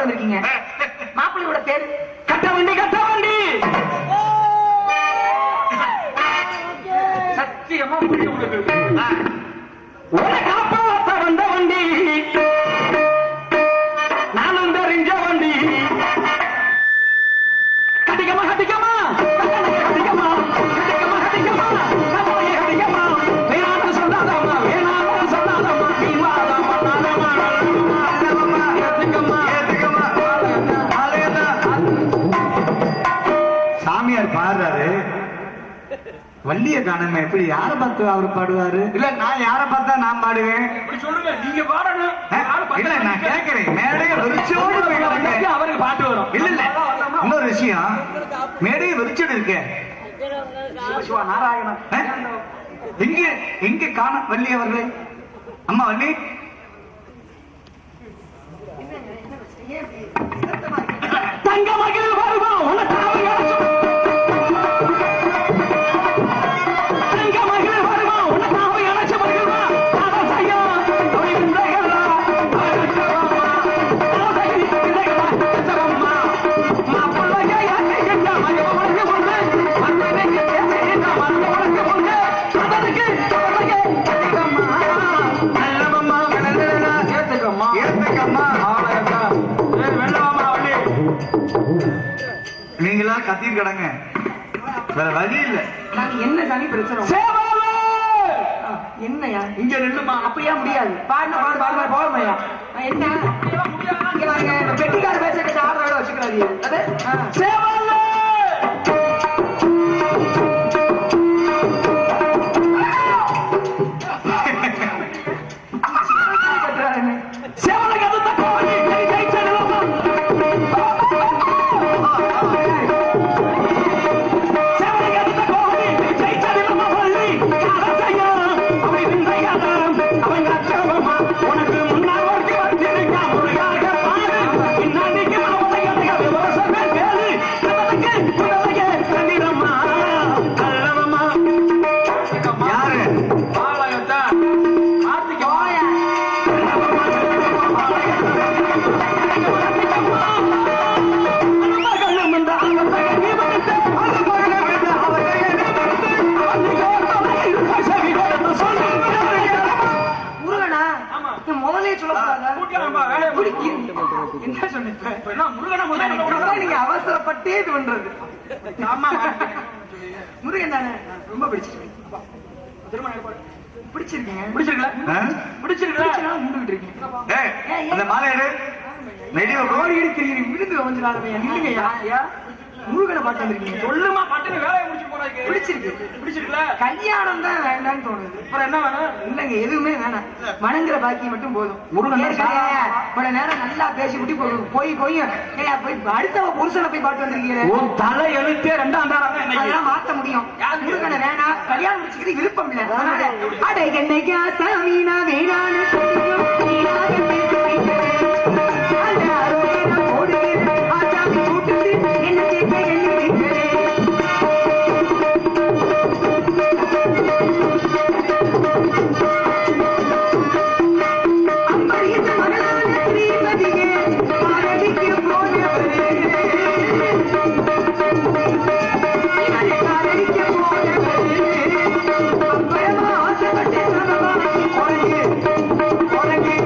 பாட்டு வந்திருக்கீங்க. மாப்பிள்ளையோட பேரு கட்ட வண்டி. கட்ட வண்டி சத்தியமா காப்பாத்த வந்த வண்டி, நானும் தெரிஞ்ச வண்டி. கட்டிக்கமா கட்டிக்கமா கட்டிக்கமா கட்டிக்கமா கட்டிக்கமா கட்டிக்கமா வேணான்னு சொல்லாதம்மா, வேணான்னு சொல்லாதம்மா, நீ வாதம்மா நாதம்மா கட்டிக்கமா கட்டிக்கமா. சாமியார் பாடுறாரு, வள்ளிய காணமே. எப்படி யாரை பார்த்து அவர் பாடுவாரு? இல்ல நான் யாரை பார்த்தா நான் பாடுவேன்? சொல்லுங்க, நீங்க பாடணும். இல்ல நான் கேட்கிறேன், மேடையை வெறிச்சோடு அவருக்கு பாட்டு வரும். இல்ல இல்ல இன்னொரு விஷயம், மேடையை வெறிச்சோடு இருக்க நாராயணன் எங்க எங்க காண வள்ளி அவர்களே? அம்மா வள்ளி தங்க மகிழ் வருவோம் உனக்கு நீங்களா கத்திட்டு கிடங்க, வேற வழி இல்ல. என்ன சாமி பிரச்சனை? என்னையா இங்க நின்னுமா? அப்படியா முடியாது. பாடு பாடு பாடு போகமையா? என்ன இங்க பாருங்க, பெட்டிக்கார பேச ஆர்டர் வச்சுக்கிறாரு. அவசரப்பட்டே இது பண்றது. முருகன் தானே ரொம்ப பிடிச்சிருக்கீங்க. பிடிச்சிருக்கீங்க பிடிச்சிருக்கீங்களா? முண்டுகிட்டு இருக்கீங்க. அந்த மாலை எடு, நெடிவ கோடி எடுக்கிறீங்க. விருந்து கொஞ்சம் இல்லைங்கய்யா. முருகனை பாட்டு வந்திருக்கீங்க. சொல்லுமா பாட்டு வேலையை முடிச்சு போறாங்க. பிடிச்சிருக்குல? கல்யாணம் தான் வேண்டாம்னு தோணுது. அப்புறம் என்ன வேணும்? இல்லைங்க எதுவுமே வேணாம், மனங்கிற பாக்கியம் மட்டும் போதும். முருகன் இவ்வளவு நேரம் நல்லா பேசி விட்டு போய் அடுத்த புருஷனை போய் பாட்டு வந்திருக்கீங்க. உன் தலை எழுத்தே ரெண்டாம் அதெல்லாம் மாத்த முடியும். முருகனை வேணாம், கல்யாணம் முடிச்சுக்கிறது விருப்பம் இல்லை. அதனால அடை என்னைக்கா சாமினா வேணான்னு உனக்கு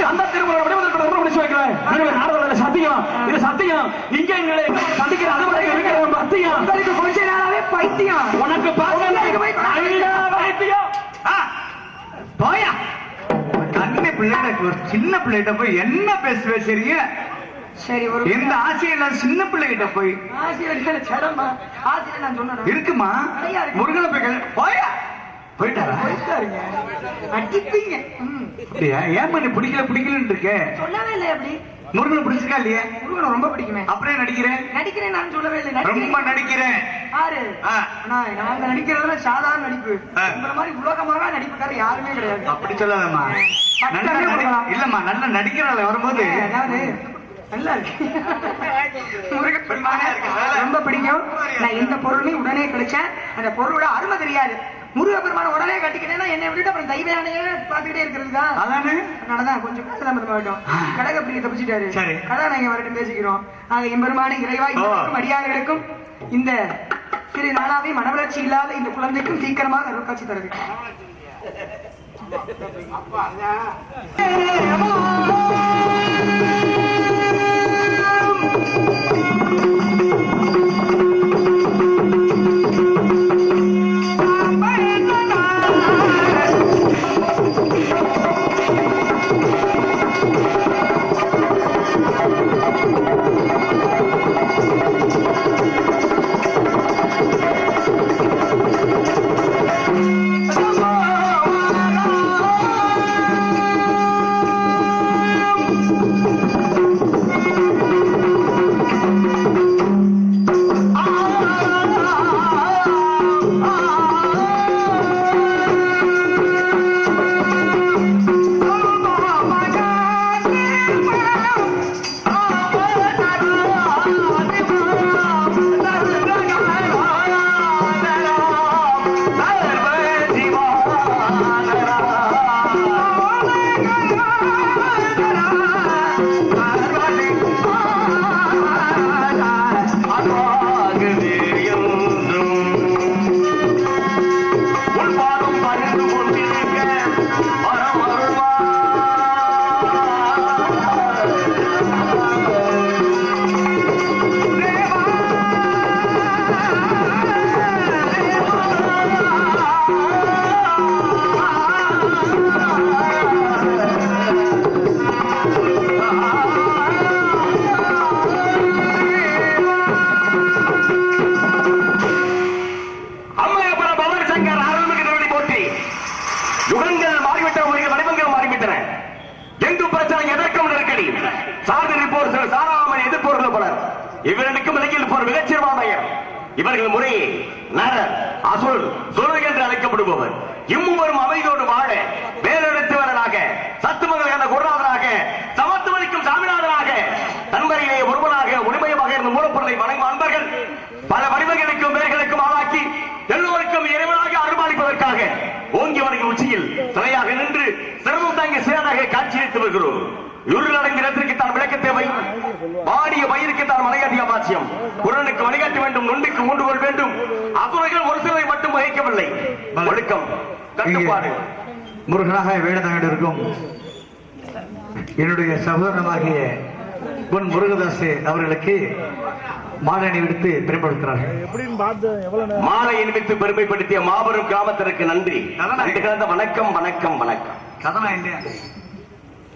அந்த திருமணம் முடிச்சு வைக்கிறேன். சத்தியம், இது சத்தியம். இங்க எங்களை சந்திக்கிற அதுவரை இருக்கிற சத்தியம். கொஞ்ச நாளாவே பைத்தியம். உனக்கு பைத்தியம். போயா கண்ணு பிள்ளைகிட்ட ஒரு சின்ன பிள்ளைகிட்ட போய் என்ன பேசுவே சரிங்க? சரி, ஒரு எந்த ஆசையெல்லாம் சின்ன பிள்ளைகிட்ட போய் ஆசிரியர் நான் சொன்னேன் இருக்குமா? முருகனை போய் போயா போயிட்டாரா? போயிட்டாருங்க. அடிப்பீங்க. ஏன் பண்ணி பிடிக்கலன்னு இருக்க? சொல்லவே இல்லை. அப்படி முருகனை பிடிச்சிருக்கா இல்லையா? முருகனை ரொம்ப பிடிக்குமே. அப்படியே நடிக்கிறேன் நான் சொல்லவே இல்லை. ரொம்ப நடிக்கிறேன். ஆறு நாங்க நடிக்கிறதுல சாதாரண நடிப்பு. இந்த மாதிரி உலகமாக நடிப்புக்கார யாருமே கிடையாது. அப்படி சொல்லாதம்மா. இல்லம்மா, நல்ல நடிக்கிறாள் வரும்போது நல்லா இருக்கு. ரொம்ப பிடிக்கும். நான் எந்த பொருளையும் உடனே கிடைச்சேன். அந்த பொருளோட அருமை தெரியாது. முருகப்பெருமான உடனே கட்டிக்கிட்டேன்னா என்னை விட்டுட்டு அப்புறம் தெய்வ யானையே பார்த்துக்கிட்டே இருக்கிறதுக்கா? அதனாலதான் கொஞ்சம் கஷ்டம். கடக பிள்ளை தப்பிச்சுட்டாரு. கதாநாயகன் வரட்டும் பேசிக்கிறோம். ஆக எம்பெருமான இறைவா அடியார்களுக்கும் இந்த சிறு நாளாவே மனவளர்ச்சி இல்லாத இந்த குழந்தைக்கும் சீக்கிரமாக அருள் காட்சி தருது. இவர்கள் முறையே நரர், அசுர், சுரர் என்று அழைக்கப்படுபவர். இம்முவரும் அமைதியோடு வாழ வேலெடுத்தவராக, சத்துமகள் என்ற குருநாதராக, சமத்துவலிக்கும் சாமிநாதராக, தன்வரையிலே ஒருவனாக உரிமையமாக இருந்த மூலப்பொருளை வணங்கும் அன்பர்கள் பல வடிவங்களுக்கும் வேர்களுக்கும் ஆளாக்கி எல்லோருக்கும் இறைவனாக அருள்பாலிப்பதற்காக ஓங்கியவனின் உச்சியில் சிலையாக நின்று சிறந்த தாங்கிய சேனாக காட்சியளித்து வருகிறோம். இருளடைந்த இடத்திற்கு தான் விளக்க தேவை. பாடிய பயிருக்கு தான் மலையாட்டிய அவசியம். குரலுக்கு வழிகாட்ட வேண்டும், நொண்டிக்கு ஊண்டுகொள் வேண்டும். அசுரர்கள் ஒரு சிலரை மட்டும் வகிக்கவில்லை. ஒழுக்கம், கட்டுப்பாடு. முருகனாக வேடனாக இருக்கும் என்னுடைய சகோதரமாகிய பொன் முருகதாசே அவர்களுக்கு மாலை அணிவித்து பெருமைப்படுத்துகிறார்கள். மாலை அணிவித்து பெருமைப்படுத்திய மாபெரும் கிராமத்திற்கு நன்றி. வணக்கம் வணக்கம் வணக்கம். கதனா இல்லையா?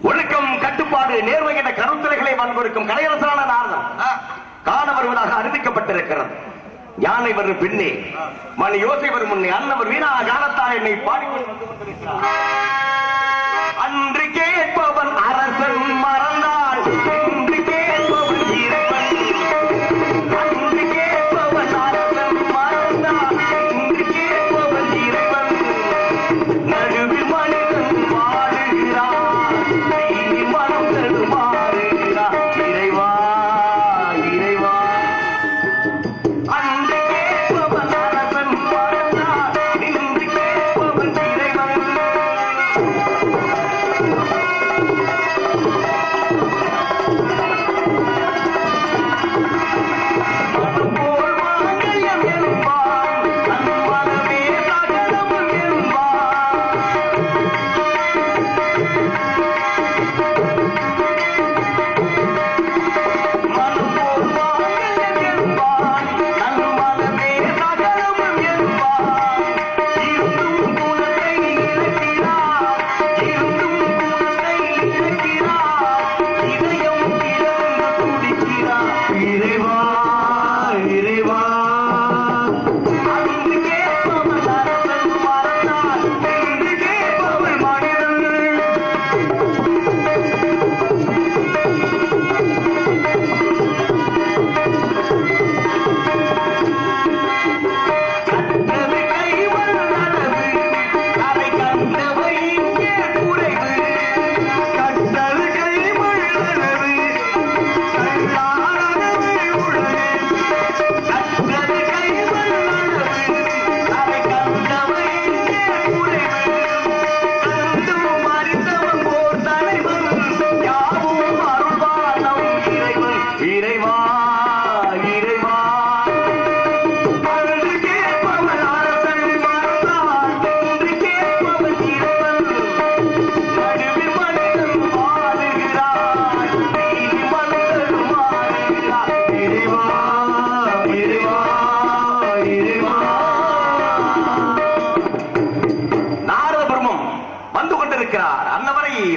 ஒழுக்கம், கட்டுப்பாடு, நேர்மை என்ற கருத்துரைகளை வன்பொருக்கும் கலையரசான நாதம் காண வருவதாக அறிவிக்கப்பட்டிருக்கிறது. யானை வரும் பின்னே மணி யோசை வரும் முன்னே அன்னவர் வீணா காலத்தால் என்னை பாடிக்கொண்டிருக்கிறார். அன்று கேட்பவன் அரசன் மறந்தாள், இன்று கேட்பவன் இறைவன். அன்று கேட்பவன் அரசன் மறந்தாள், இன்று கேட்பவன் இறைவன். நடுவில் மனிதன் வாழுகிறான், மனம் தடுமாறுகிறான். இறைவா இறைவா. அன்று கேட்பவன் அரசன் மறந்தாள், இன்று கேட்பவன் இறைவன்.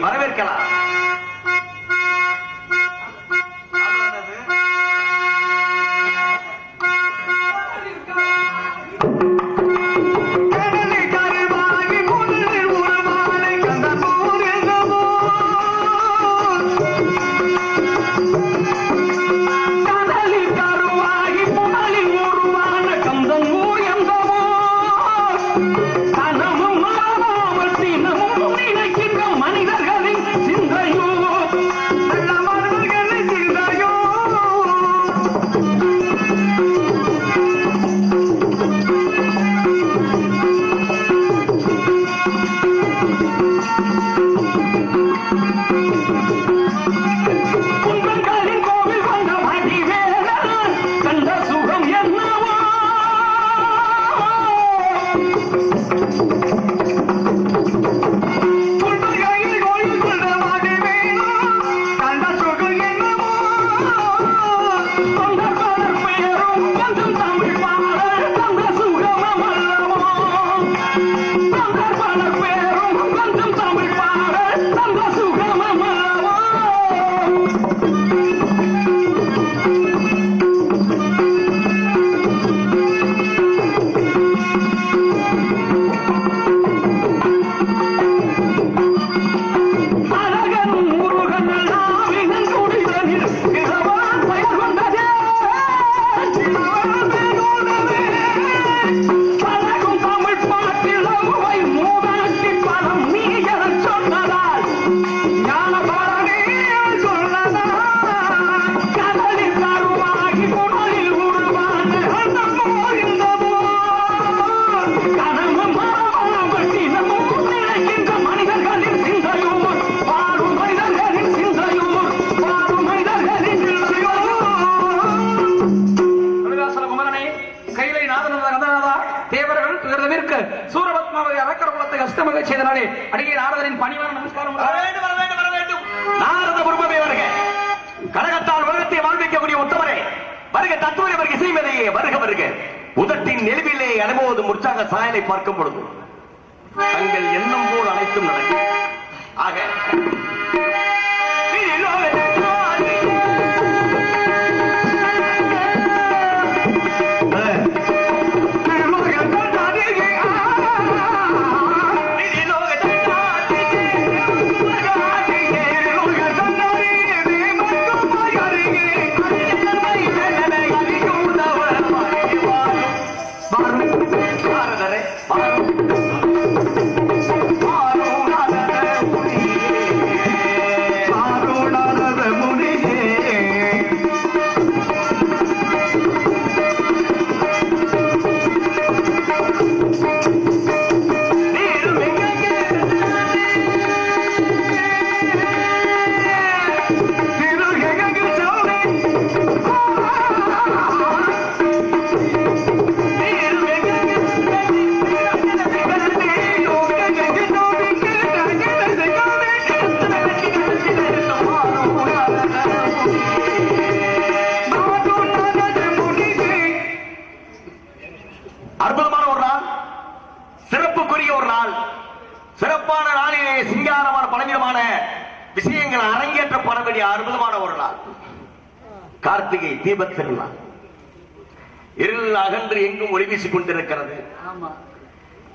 வரவேற்கலாம். சூரபத்மாவை அரக்கரகுலத்தை அஷ்டமக செய்தனாலே அடியே நாரதரின் பணிவான நமஸ்காரம். நாரத குருபமே வருக. கழகத்தால் உலகத்தை வாழ்விக்கக்கூடிய உத்தமரே வருக. தத்துவரை வருக. இசைமதையே வருக வருக. உதட்டின் நெருவிலே அனுபவம் உற்சாக சாயலை பார்க்கும் பொழுது தங்கள் எண்ணம் போல் அனைத்தும் நடக்கும். ஆக அற்புதமான ஒரு நாள், சிறப்புக்குரிய ஒரு நாள், சிறப்பான நாளிலே சிங்காரமான பலவிதமான விஷயங்கள் அரங்கேற்றப்பட வேண்டிய அற்புதமான ஒரு நாள். கார்த்திகை தீபத் திருநாள். இருள் அகன்று எங்கும் ஒளி வீசிக் கொண்டிருக்கிறது.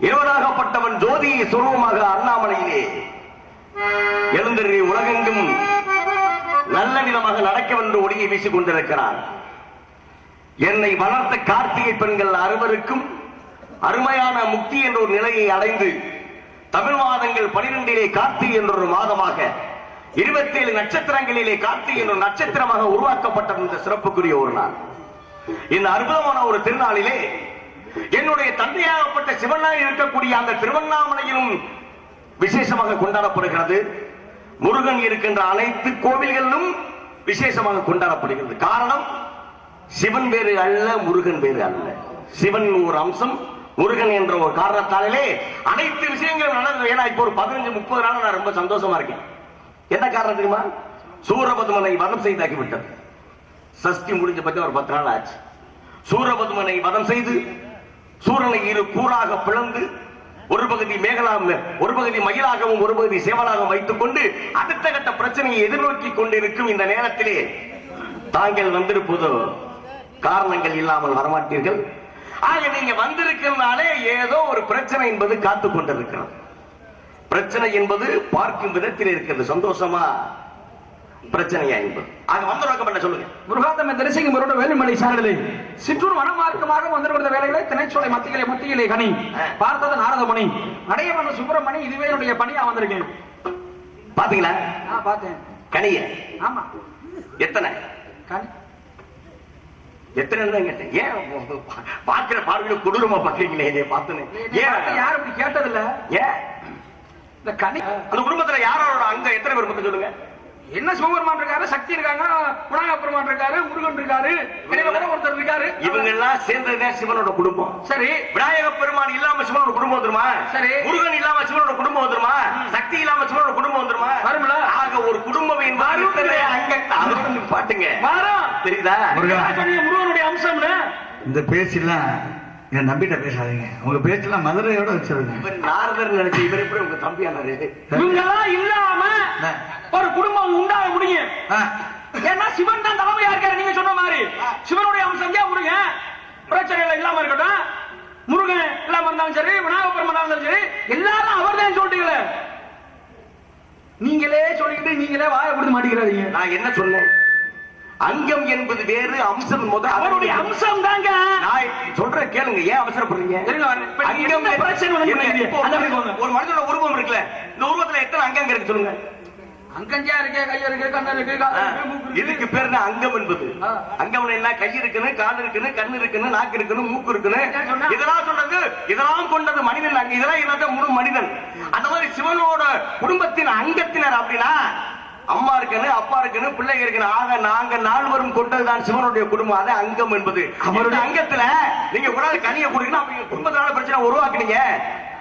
இருவராகப்பட்டவன் ஜோதி சுரூபமாக அண்ணாமலையிலே எழுந்தறி உலகெங்கும் நல்ல விதமாக நடக்க வென்று ஒளியை வீசிக் கொண்டிருக்கிறார். என்னை வளர்த்த கார்த்திகை பெண்கள் அறுவருக்கும் அருமையான முக்தி என்ற ஒரு நிலையை அடைந்து தமிழ் மாதங்கள் 12 கார்த்திகை என்ற ஒரு மாதமாக 27 நட்சத்திரங்களிலே கார்த்திகை என்ற நட்சத்திரமாக உருவாக்கப்பட்ட இந்த சிறப்புக்குரிய ஒரு நாள். இந்த அற்புதமான ஒரு திருநாளிலே என்னுடைய தந்தையாகப்பட்ட சிவனாய் இருக்கக்கூடிய அந்த திருவண்ணாமலையிலும் விசேஷமாக கொண்டாடப்படுகிறது. முருகன் இருக்கின்ற அனைத்து கோவில்களிலும் விசேஷமாக கொண்டாடப்படுகிறது. காரணம், சிவன் வேறு அல்ல, முருகன் வேறு அல்ல. சிவன் ஒரு அம்சம், முருகன் என்ற ஒரு காரணத்தாலே அனைத்து விஷயங்களும் நடந்தது. ஏன்னா இப்போ ஒரு 15-30 நாள் நான் ரொம்ப சந்தோஷமா இருக்கேன். என்ன காரணம் தெரியுமா? சூரபத்மனை வதம் செய்தாக்கிவிட்டது. சஷ்டி முடிஞ்ச பத்தி ஒரு 10 நாள் ஆச்சு. சூரபத்மனை வதம் செய்து சூரனை இரு கூறாக பிளந்து ஒரு பகுதி ஒரு பகுதி மயிலாகவும் ஒரு பகுதி சேவலாகவும் வைத்துக் கொண்டு அடுத்த கட்ட பிரச்சனையை எதிர்நோக்கி கொண்டிருக்கும் இந்த நேரத்திலே தாங்கள் வந்திருப்பது காரணங்கள் இல்லாமல் வரமாட்டீர்கள். ஆக நீங்க வந்திருக்கிறதுனாலே ஏதோ ஒரு பிரச்சனை என்பது காத்துக் கொண்டிருக்கிறது. பிரச்சனை என்பது பார்க்கும் விதத்தில் இருக்கிறது. சந்தோஷமா பிரச்சனையா என்பது ஆக வந்தவர்கள் பண்ண சொல்லுங்க. முருகாத்தம் தரிசிக்கும் முருட வேலுமலை சாரலே சிற்றூர் வனமார்க்கமாக வந்திருக்கிற வேலைகளை திணைச்சோலை மத்தியிலே கனி பார்த்தது நாரதமணி அடைய வந்த சுப்பிரமணி இதுவே என்னுடைய பணியா வந்திருக்கேன். பாத்தீங்களா? பார்த்தேன். கனிய ஆமா. எத்தனை கனி எத்தனை கேட்டேன். ஏன் பாக்குற பார்வையில கொடூரமா பாக்குறீங்களே? பார்த்தேன். ஏன் யாரும் இப்படி கேட்டதில்ல? ஏன் இந்த கனி அந்த குடும்பத்துல யாரோட அங்க எத்தனை பேர் மட்டும் சொல்லுங்க. என்ன சிவபெருமான் இருக்காரு, சக்தி இருக்காங்க, விநாயகப்பெருமான் இருக்காரு, முருகன் இருக்காரு, ஒருத்தர் இருக்காரு. இவங்க எல்லாம் சேர்ந்ததுதான் சிவனோட குடும்பம். சரி. விநாயகப் பெருமான் இல்லாம சிவனோட குடும்பம் வந்துருமா? சரி. முருகன் இல்லாம சிவனோட குடும்பம் வந்துருமா? சக்தி இல்லாம சிவனோட குடும்பம் வந்துருமா? வரும்ல. ஆக ஒரு குடும்பம் என்பது அங்க பாட்டுங்க தெரியுதா? முருகனுடைய அம்சம்னு இந்த பேச்செல்லாம் என் நம்பிட்ட பேசாதீங்க. உங்க பேச்செல்லாம் மதுரையோட வச்சிருங்க. இவர் நாரதர் நினைச்சு இவர் எப்படி உங்க தம்பியானாரு? இவங்கெல்லாம் இல்லாம ஒரு குடும்பம் உண்டாக முடியும். ஏன்னா சிவன் தான் தலைமையா இருக்காரு. நீங்க சொன்ன மாதிரி சிவனுடைய அம்சம் தான் முருகன். பிரச்சனைகள் இல்லாம இருக்கட்டும். முருகன் இல்லாம இருந்தாலும் சரி, விநாயகப் பெருமான் இருந்தாலும் சரி, எல்லாரும் அவர் தான் சொல்றீங்களே. நீங்களே சொல்லிக்கிட்டு நீங்களே வாயை கொடுத்து மாட்டிக்கிறாதீங்க. நான் என்ன சொன்னேன்? அங்கம் என்பது வேறு, அம்சம் முதல் அவருடைய அம்சம் தாங்க. நான் சொல்ற கேளுங்க. ஏன் அவசரப்படுறீங்க? ஒரு மனிதனோட உருவம் இருக்குல்ல, இந்த உருவத்துல எத்தனை அங்கங்க இருக்கு சொல்லுங்க. அங்கஞ்சா இருக்கு, கை இருக்கு, கண்ணு இருக்கு. இதுக்கு பேர் தான் அங்கம் என்பது. அங்கம் என்ன? கை இருக்குன்னு, கால் இருக்குன்னு, கண்ணு இருக்குன்னு, நாக்கு இருக்குன்னு, மூக்கு இருக்குன்னு, இதெல்லாம் சொல்றது இதெல்லாம் கொண்டது மனிதன். இதெல்லாம் இல்லாத முழு மனிதன். அந்த மாதிரி சிவனோட குடும்பத்தின் அங்கத்தினர் அப்படின்னா அம்மா இருக்குன்னு, அப்பா இருக்குன்னு, பிள்ளைங்க இருக்குன்னு, ஆக நாங்க நால்வரும் கொண்டதுதான் சிவனுடைய குடும்பம். அதே அங்கம் என்பது. அவருடைய அங்கத்துல நீங்க கூட கனியை கொடுக்கணும். அப்படி குடும்பத்தினால பிரச்சனை உருவாக்குனீங்க.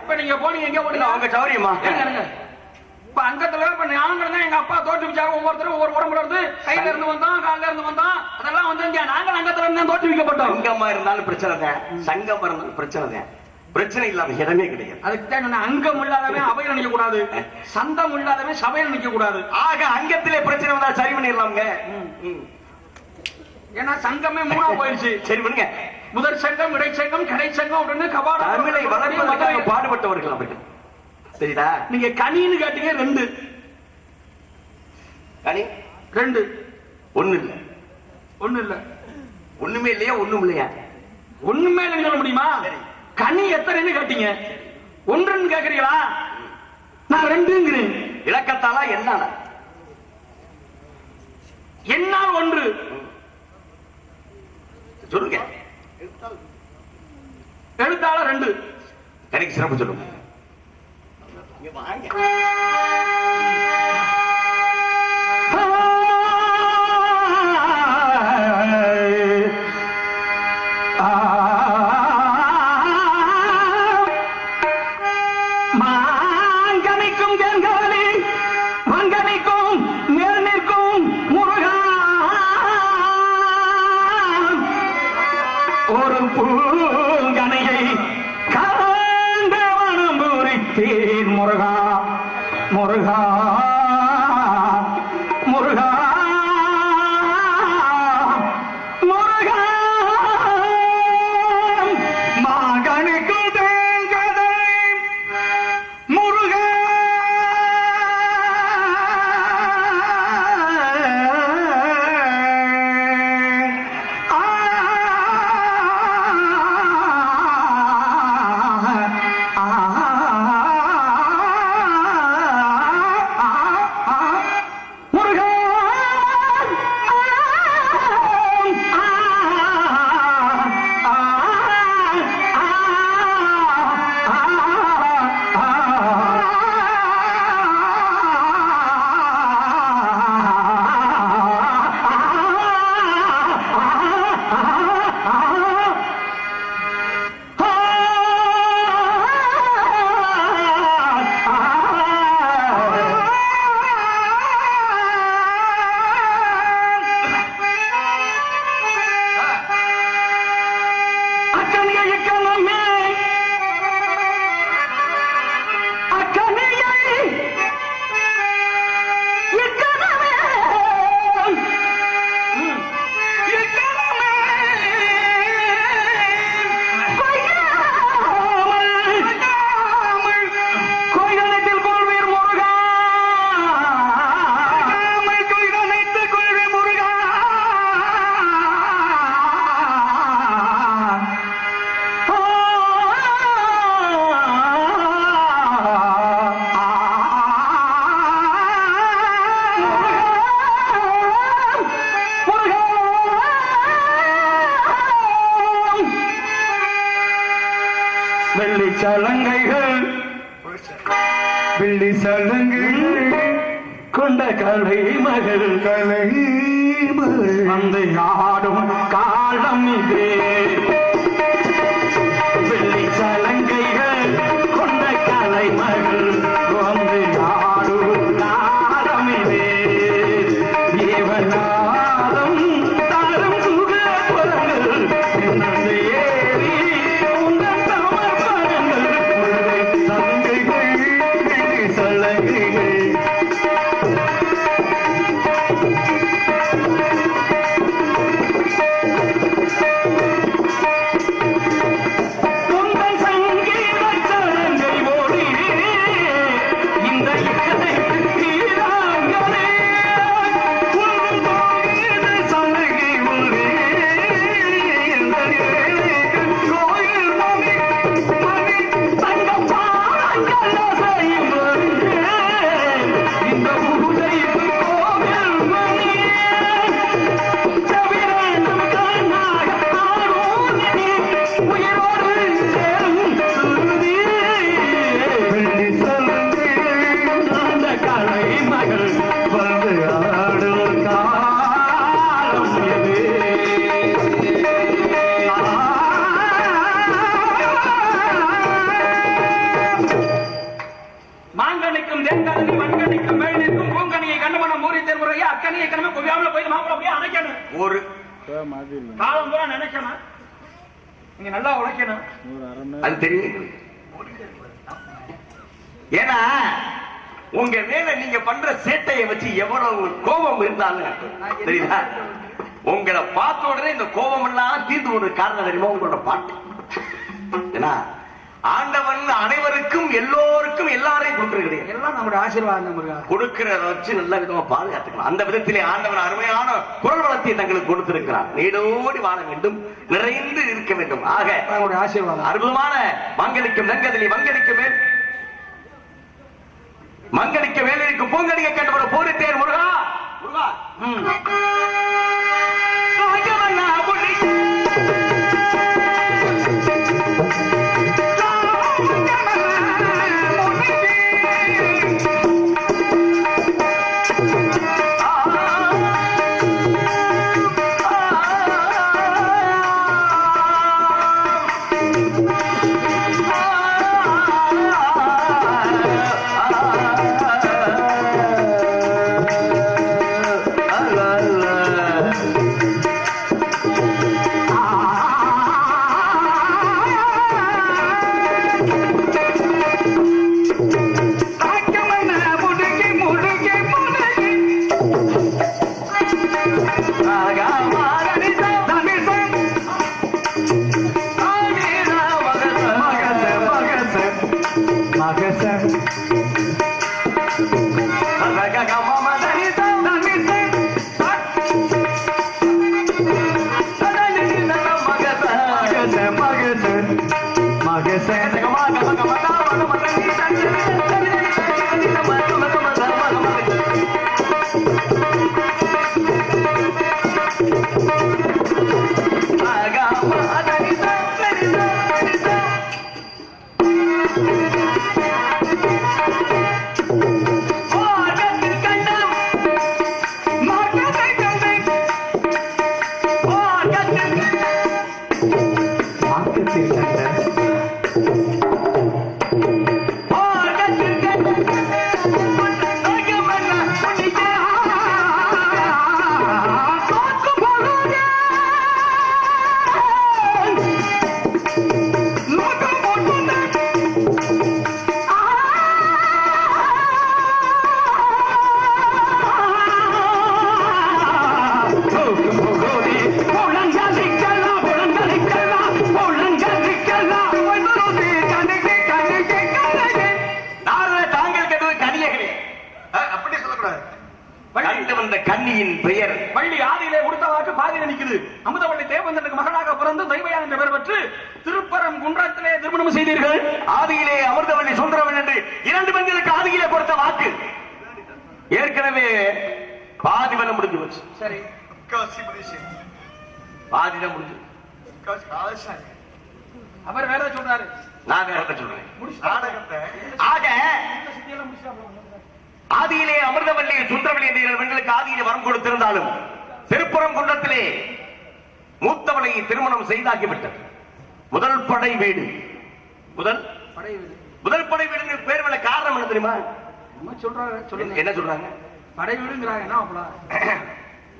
இப்ப நீங்க போனீங்க, எங்க போனீங்க? அவங்க சௌரியமா இப்ப அங்கத்துல இப்ப நாங்கள் தான் எங்க அப்பா தோற்று வச்சாரு. ஒவ்வொருத்தரும் ஒவ்வொரு உடம்புல இருந்து, கையில இருந்து வந்தோம், காலில இருந்து வந்தோம். அதெல்லாம் வந்து நாங்கள் அங்கத்துல இருந்து தோற்று வைக்கப்பட்டோம். அங்கமா இருந்தாலும் பிரச்சனை தான், சங்கமா இருந்தாலும் பிரச்சனை தான். பிரச்சனை இல்லாம இடமே கிடையாது. அதுக்கு தான் அங்கம் இல்லாதவன் அவையில் நிக்க கூடாது, சந்தம் இல்லாதவன் சபையில் நிக்க கூடாது. ஆக அங்கத்திலே பிரச்சனை வந்தா சரி பண்ணிடலாம்ங்க. ஏன்னா சங்கமே மூணா போயிடுச்சு. சரி பண்ணுங்க. முதல் சங்கம், இடைச்சங்கம், கடைச்சங்கம் அப்படின்னு கபாட தமிழை வளர்ப்பதற்காக பாடுபட்டவர்கள் அவர்கள். சரிதா? நீங்க கனின்னு கேட்டீங்க. 2 கனி 2 ஒண்ணு இல்ல. ஒண்ணுமே இல்லையா? ஒண்ணும் இல்லையா? ஒண்ணுமே இல்லைன்னு சொல்ல முடியுமா? கனி எத்தனைன்னு கேட்டீங்க. 1 கேக்குறீங்களா? நான் 2ங்கிறேன். இலக்கத்தாலா என்னால? என்னால் 1 சொல்லுங்க. எழுத்தால 2. எனக்கு சிறப்பு சொல்லுங்க. மாங்கனிக்கும் கண்களி மங்கனிக்கும் மேல் நிற்கும் முருகா, ஒரு பூங்கனையை கண்டவனம் பூரித்தேன் முருகா முருகா. சலங்கைகள் வெள்ளி சலங்கைகள் கொண்ட கலை மகள் வந்து ஆடும் காலம் இதே வெள்ளி சலங்கைகள் கொண்ட கலை மகள் வந்து ஆடும் காலம் இதே ஏவனாதம் தாரும் சுக புறங்கள் ஏறி உங்கள் சமர்ப்பணங்கள் சலங்கைகள் வெள்ளி சலங்கைகள் மாங்கனிக்கும் தென்கடனி வன்கனிக்கும் மேல்நிற்கும் பூங்கனியை கண்டுமணம் மூறி தெருமுறையே அக்கனியை கண்மை குவியாமல் போய் மாப்பிள போய் அணைக்கணும். ஒரு காலம் பூரா நினைக்கணும், நீங்க நல்லா உழைக்கணும், அது தெரியும். ஏன்னா உங்க மேல நீங்க பண்ற சேட்டையை வச்சு எவ்வளவு கோபம் இருந்தாலும் தெரியுதா, உங்களை பார்த்த உடனே இந்த கோபம் எல்லாம் தீர்ந்து ஒரு காரணம் தெரியுமா, உங்களோட பாட்டு. ஏன்னா ஆண்டவன் அனைவருக்கும் எல்லோருக்கும் எல்லாரையும் கொடுக்கிறது எல்லாம் நம்முடைய ஆசீர்வாதம் கொடுக்கிறத வச்சு நல்ல விதமா பாதுகாத்துக்கலாம். அந்த விதத்திலே ஆண்டவன் அருமையான குரல் வளத்தை தங்களுக்கு கொடுத்திருக்கிறார். நீடோடி வாழ வேண்டும், நிறைந்து இருக்க வேண்டும். ஆக நம்முடைய ஆசீர்வாதம் அற்புதமான மங்கனிக்கும் நங்கதிலே மங்கனிக்க வேலைக்கும் பூங்கனிக்க கண்டவர போரித்தேர் முருகா முருகா கன்னியின் பெயர் வள்ளி. ஆதியிலே கொடுத்த வாக்கு பாதியில நிக்குது. அமுதவள்ளி தேவந்தனுக்கு மகனாக பிறந்து தெய்வயான் என்ற பெயர் பெற்று திருப்பரங்குன்றத்திலே திருமணம் செய்தீர்கள். ஆதியிலே அமிர்தவள்ளி சுந்தரவன் என்று 2 பெண்களுக்கு ஆதியிலே கொடுத்த வாக்கு ஏற்கனவே பாதி வரை முடிஞ்சு போச்சு. சரி, பாதிதான் முடிஞ்சு. அவர் வேற சொல்றாரு, நான் வேற சொல்றேன். ஆக ஆதியிலே அமிர்தவல்லி சுந்தரவல்லி என்ற பெண்களுக்கு ஆதியிலே வரம் கொடுத்திருந்தாலும் திருப்புறம் குன்றத்திலே மூத்தவளை திருமணம் செய்தாகிவிட்டது. முதல் படை வீடு பேர் வர காரணம் என்ன தெரியுமா? என்ன சொல்றாங்க? படை வீடுங்கிறாங்க.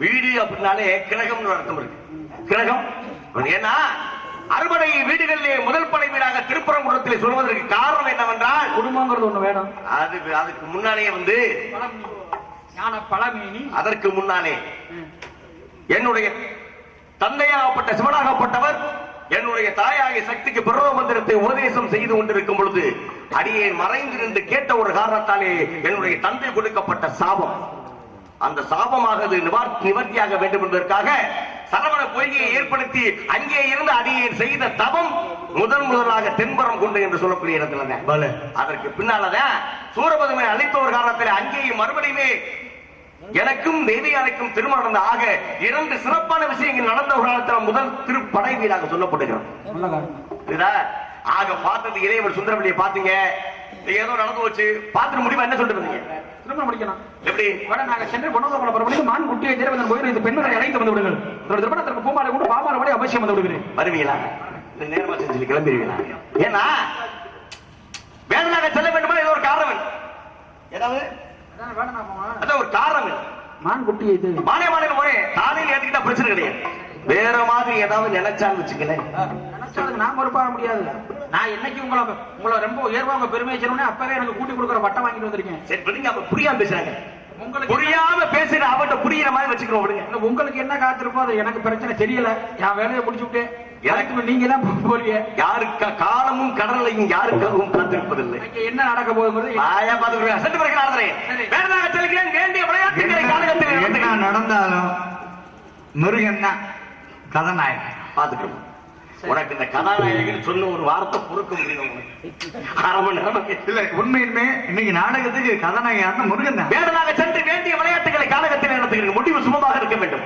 வீடு அப்படின்னாலே கிரகம்னு அர்த்தம் இருக்கு. கிரகம் ஏன்னா அறுபடை வீடுகளிலே முதல் படை வீடாக திருப்பரங்குன்றத்திலே சொல்வதற்கு காரணம் என்னவென்றால் குடும்பங்கிறது ஒண்ணு வேணும். அதுக்கு முன்னாலே வந்து பழமேனி, அதற்கு முன்னாலே என்னுடைய தந்தையாகப்பட்ட சிவனாகப்பட்டவர் என்னுடைய தாயாகிய சக்திக்கு பிரம்ம மந்திரத்தை உபதேசம் செய்து கொண்டிருக்கும் பொழுது அடியே மறைந்திருந்து கேட்ட ஒரு காரணத்தாலே என்னுடைய தந்தை கொடுக்கப்பட்ட சாபம், அந்த சாபமாக நிவர்த்தியாக வேண்டும் என்பதற்காக சரவண பொய்கையை ஏற்படுத்தி அங்கே இருந்து அடியை செய்த தவம் முதலாக தென்பரம் கொண்டு என்று சொல்லக்கூடிய இடத்துல அதற்கு பின்னால்தான் சூரபதுமை அளித்த ஒரு காரணத்தில் அங்கேயும் மறுபடியுமே எனக்கும் தேவியாருக்கும் திருமணம் ஆக இரண்டு சிறப்பான விஷயங்கள் நடந்த ஒரு காலத்தில் முதல் திருப்படை வீடாக சொல்லப்படுகிறோம். ஆக பார்த்தது இளையவர் சுந்தரவல்லியை பாத்தீங்க, ஏதோ நடந்து வச்சு பார்த்துட்டு முடிவா என்ன சொல்லிட்டு திருமணம் முடிக்கணும். எப்படி நாங்க சென்று பொண்ணு மான் குட்டியை தேர்வதன் போய் இந்த பெண்களை அழைத்து வந்து விடுங்கள். திருமணத்திற்கு பூமாலை கூட பாமாலை கூட அவசியம் வந்து விடுகிறேன். வருவீங்களா? நேரமா செஞ்சு கிளம்பிடுவீங்களா? ஏன்னா வேதனாக செல்ல வேண்டுமா? ஏதோ ஒரு காரணம், ஏதாவது ஒரு காரணம். மான் குட்டியை மானே போய் தானையில் ஏற்றுக்கிட்டா பிரச்சனை கிடையாது. வேற மாதிரி ஏதாவது நினைச்சான்னு வச்சுக்கலேன், நான் பொறுப்பாக முடியாது. நான் என்னைக்கு உங்களை ரொம்ப உயர்வா உங்க பெருமையை சொன்னேன், அப்பவே எனக்கு கூட்டி கொடுக்குற பட்டம் வாங்கிட்டு வந்திருக்கேன். சரி விடுங்க, அப்ப புரியாம பேசுறாங்க. உங்களுக்கு புரியாம பேசுற அவட்ட புரியுற மாதிரி வச்சுக்கிறோம் விடுங்க. உங்களுக்கு என்ன காத்திருப்போ அது எனக்கு பிரச்சனை தெரியல. என் வேலையை முடிச்சு விட்டு எனக்கு நீங்க தான் போறீங்க. யாருக்கா காலமும் கடலையும் யாருக்காகவும் காத்திருப்பதில்லை. என்ன நடக்க போகுது வேண்டிய விளையாட்டுகளை காலகத்தில் என்ன நடந்தாலும் முருகன் தான் கதாநாயகன். பாத்துக்கணும். உனக்கு இந்த கதாநாயகன் சொன்ன ஒரு வார்த்தை பொறுக்க முடியும். அரை மணி நேரம் இல்ல, உண்மையுமே இன்னைக்கு நாடகத்துக்கு கதாநாயகன் முருகன் தான். வேடனாக சென்று வேண்டிய விளையாட்டுகளை காலகத்தில் நடத்துகிறீங்க. முடிவு சுமமாக இருக்க வேண்டும்.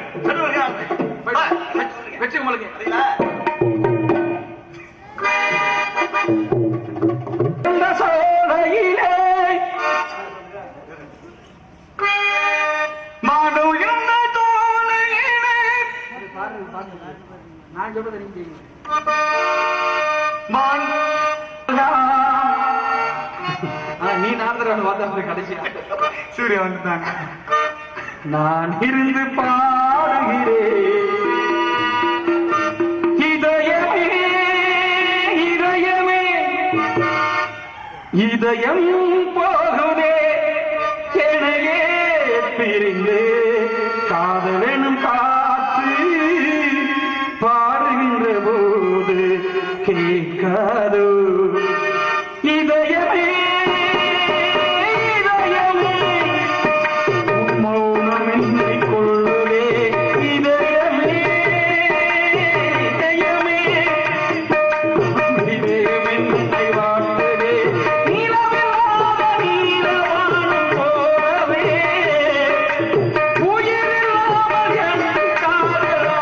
வெற்றி உங்களுக்கு. நான் சொல்றது நீ நாரதர் வார்த்தை கடைசியா சூரிய வந்துட்டாங்க. நான் இருந்து பாடுகிறேன் இதயமே இதயமே இதயம் போகுதே எனையே பிரிந்து காதலனும் காற்று பாடுகின்ற போது கேட்காதோ இதயமே இதயமே மௌனமின்றி கொள்ளுதே இதயமே இதயமே இதயமென்னை வாழ்வதே நிலவில்லாத நீலவானம் போலவே உயிரில்லாமல் என் காதல்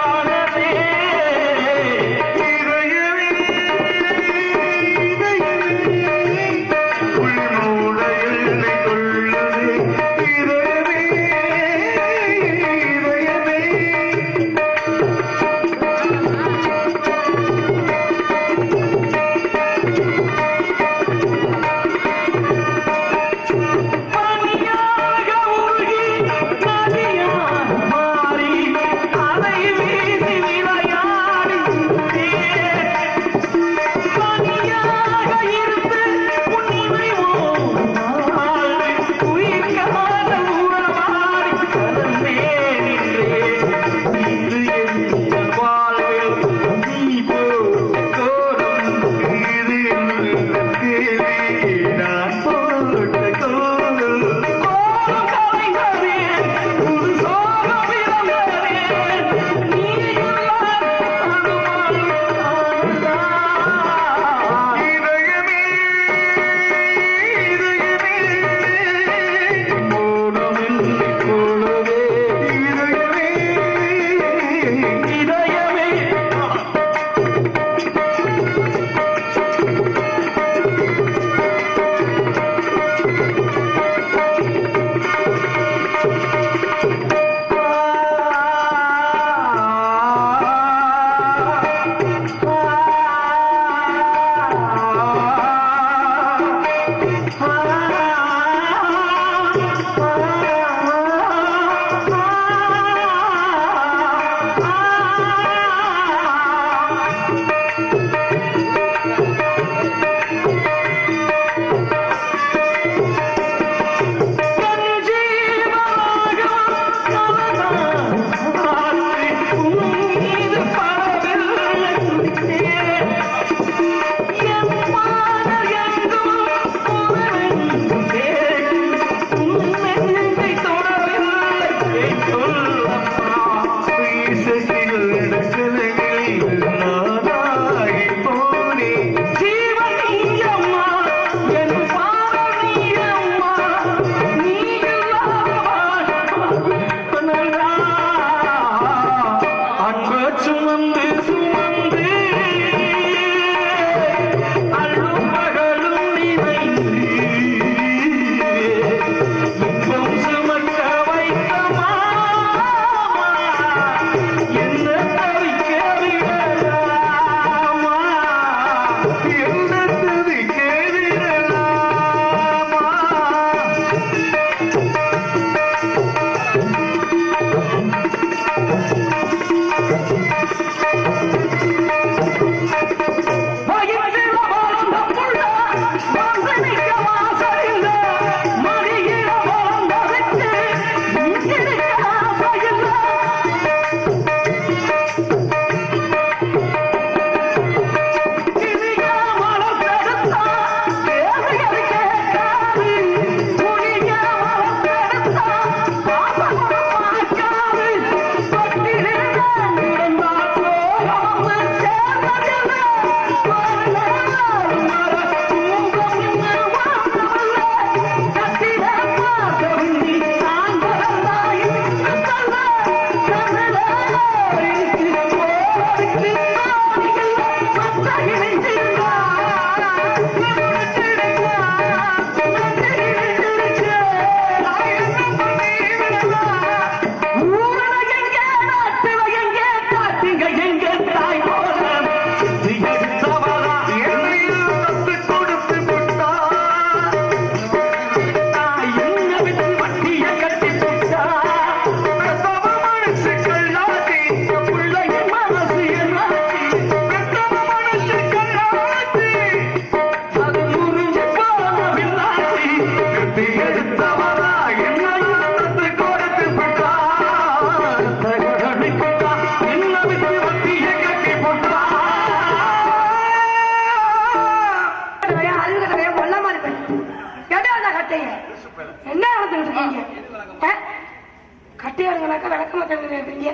பட்டியாருங்கனாக்கா விளக்க மாட்டேங்க இருக்கீங்க.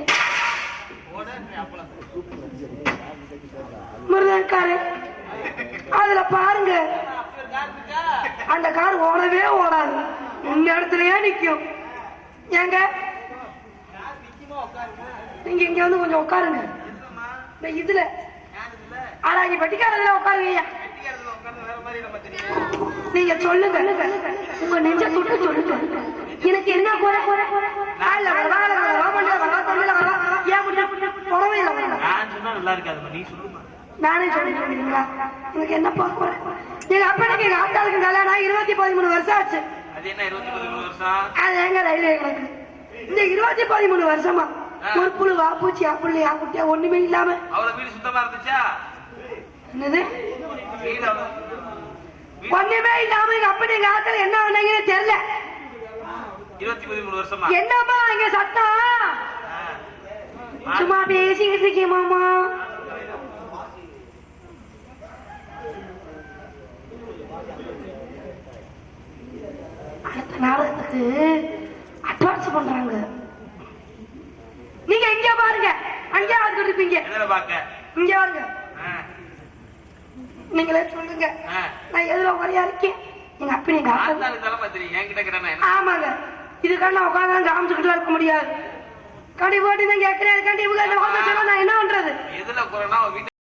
முருகன் காரு அதுல பாருங்க, அந்த கார் ஓடவே ஓடாது, இந்த இடத்துலயே நிக்கும். ஏங்க நீங்க இங்க வந்து கொஞ்சம் உட்காருங்க. இந்த இதுல ஆனா இங்க பெட்டிக்காரதுல உட்காருங்க. நீங்க சொல்லுங்க, உங்க நெஞ்ச தொட்டு சொல்லுங்க, எனக்கு என்ன குறை? நானே சொல்லிங்களா? எனக்கு என்ன குறை? எங்க அப்பனுக்கு எங்க ஆத்தாளுக்கு கல்யாணம் 20-13 வருஷம் ஆச்சு. அது எங்க ரயில்வே எனக்கு இந்த 20-13 வருஷமா ஒரு புழு வா பூச்சி அப்படி குட்டியா ஒண்ணுமே இல்லாம சுத்தமா இருந்துச்சா? என்னது ஒண்ணுமே இல்லாம எங்க அப்படி எங்க ஆத்தால என்ன பண்ணீங்கன்னு தெரியல. 20-13 வருஷமா என்னம்மா இங்க சத்தம்? சும்மா பேசிக்கிட்டு இருக்கேன் மாமா. அடுத்த நாடகத்துக்கு அட்வான்ஸ் பண்றாங்க. நீங்க இங்க பாருங்க, அங்கே வந்து இருப்பீங்க. இங்க பாருங்க, நீங்களே சொல்லுங்க, நான் எதுல உரையா இருக்கேன்? எங்க அப்படி எங்க ஆமாங்க, இதுக்கான உட்காந்து காமிச்சுக்கிட்டு இருக்க முடியாது. கண்டி போட்டு கேட்கிறேன், கண்டி நான் என்ன பண்றது?